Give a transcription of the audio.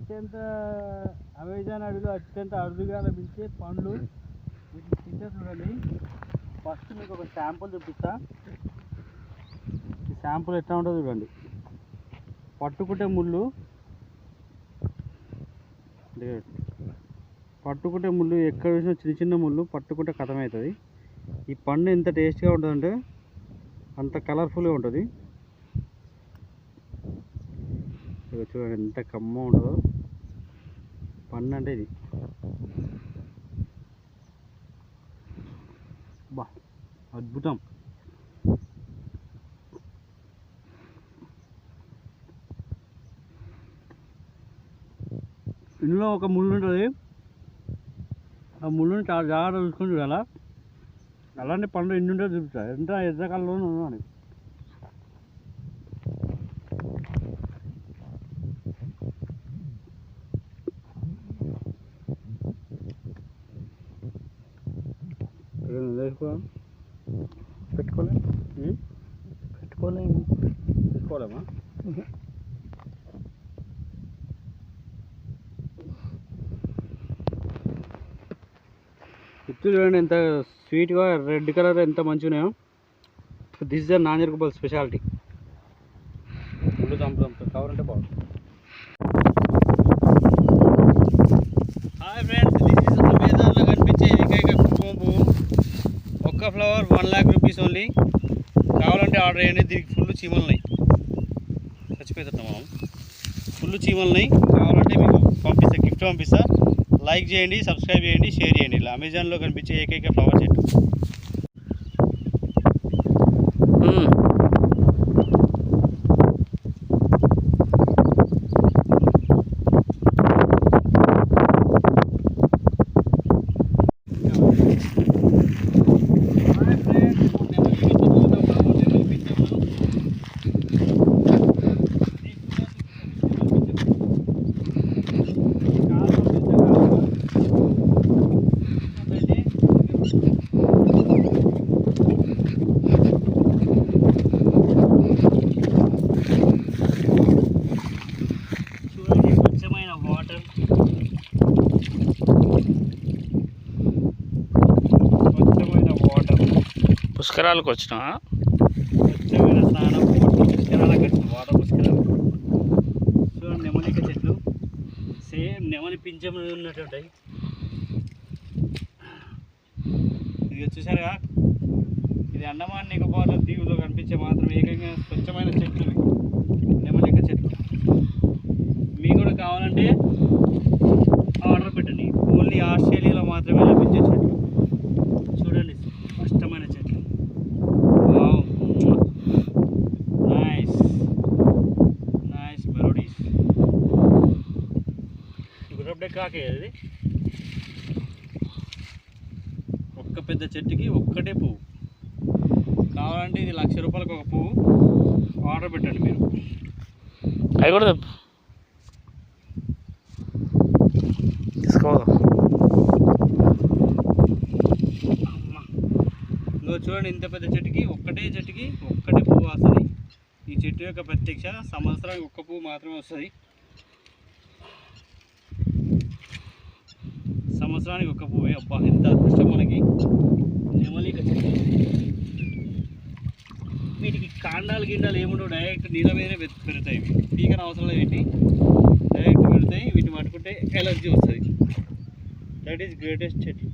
అత్యంత అమెజాన్ అడవిలో అత్యంత అరుదుగా లభించే పండ్లు వీటిని తింటే చూడండి. ఫస్ట్ మీకు ఒక శాంపుల్ చూపిస్తా. ఈ శాంపుల్ ఎట్లా ఉంటుందో చూడండి. పట్టుకుంటే ముళ్ళు, పట్టుకుంటే ముళ్ళు ఎక్కడ చూసినా చిన్న చిన్న ముళ్ళు, పట్టుకుంటే కథమవుతుంది. ఈ పండు ఎంత టేస్ట్గా ఉంటుందంటే అంత కలర్ఫుల్గా ఉంటుంది. చూడండి ఎంత కమ్మ ఉంటుందో పండు అంటే ఇది. బా అద్భుతం. ఇందులో ఒక ముళ్ళు ఉంటుంది. ఆ ముళ్ళుని చాలా జాగ్రత్తగా చూసుకొని చూడాలా. అలాంటి పండు ఎన్ని ఉంటే చూపిస్తాయి. ఎంత ఎర్రకాలంలోనే ఉన్నాను. పెట్టుకోలేమా? ఇప్పుడు చూడండి ఎంత స్వీట్గా రెడ్ కలర్ ఎంత మంచిగా ఉన్నాయో. This is the Nanjarguppal speciality. ముళ్ళు చంపుతాం కావాలంటే బాగుంది. హాయ్ ఫ్రెండ్స్, దిస్ ఇస్ అమెజాన్లో కనిపించే ఏకైక కుంకుమ పువ్వు. ఒక్క ఫ్లవర్ 1 lakh rupees ఓన్లీ. కావాలంటే ఆర్డర్ చేయండి. దీనికి ఫుల్ చీమలు ఉన్నాయి. చచ్చిపోతున్నాం మనం. ఫుల్ చీమలు ఉన్నాయి. కావాలంటే మీకు పంపిస్తా, గిఫ్ట్ పంపిస్తా. లైక్ చేయండి, సబ్స్క్రైబ్ చేయండి, షేర్ చేయండి. ఇలా అమెజాన్లో కనిపించే ఏకైక ఫ్లవర్ చెట్టు. పుష్కరాలకు వచ్చిన స్వచ్ఛమైన స్నానం, పుష్కరాలకు వచ్చిన వాటర్ పుష్కరాలు. చూడండి నెమలిక చెట్లు సేమ్ నెమలి పింఛం ఉన్నట్టు ఉంటాయి. ఇది చూసారుగా, ఇది అండమాన్ నికోబార్ దీవులో కనిపించే మాత్రం ఏకంగా స్వచ్ఛమైన చెట్లు నెమలిక చెట్లు. మీకు కూడా కావాలంటే ఆర్డర్ పెట్టండి. ఓన్లీ ఆస్ట్రేలియాలో మాత్రమే లభించే చెట్లు. చూడండి స్పష్టమైన చెట్లు. Nice melodies. గుర్రబ్డే కాకే అది. ఒక్క పెద్ద చెట్టుకి ఒక్కటే పువ్వు. కావాలంటే ఇది 1,00,000 రూపాయలకు ఒక పువ్వు. ఆర్డర్ పెట్టండి మీరు. అవి కూడా తీసుకో. చూడండి ఇంత పెద్ద చెట్టుకి ఒక్కటే పువ్వు వస్తుంది. ఈ చెట్టు యొక్క ప్రత్యక్ష సంవత్సరానికి ఒక్క పువ్వు మాత్రమే వస్తుంది. సంవత్సరానికి ఒక్క పువ్వు. అబ్బా ఎంత అదృష్టం మనకి. నెమలిక చెట్టు. వీటికి కాండాలు గిండాలు ఏముండవు, డైరెక్ట్ నీళ్ళ మీదనే పెరుగుతాయి. పీకన అవసరం లేదు. వీటి డైరెక్ట్ పెడతాయి. వీటిని పట్టుకుంటే ఎలర్జీ వస్తుంది. దట్ ఈస్ గ్రేటెస్ట్ చెట్లు.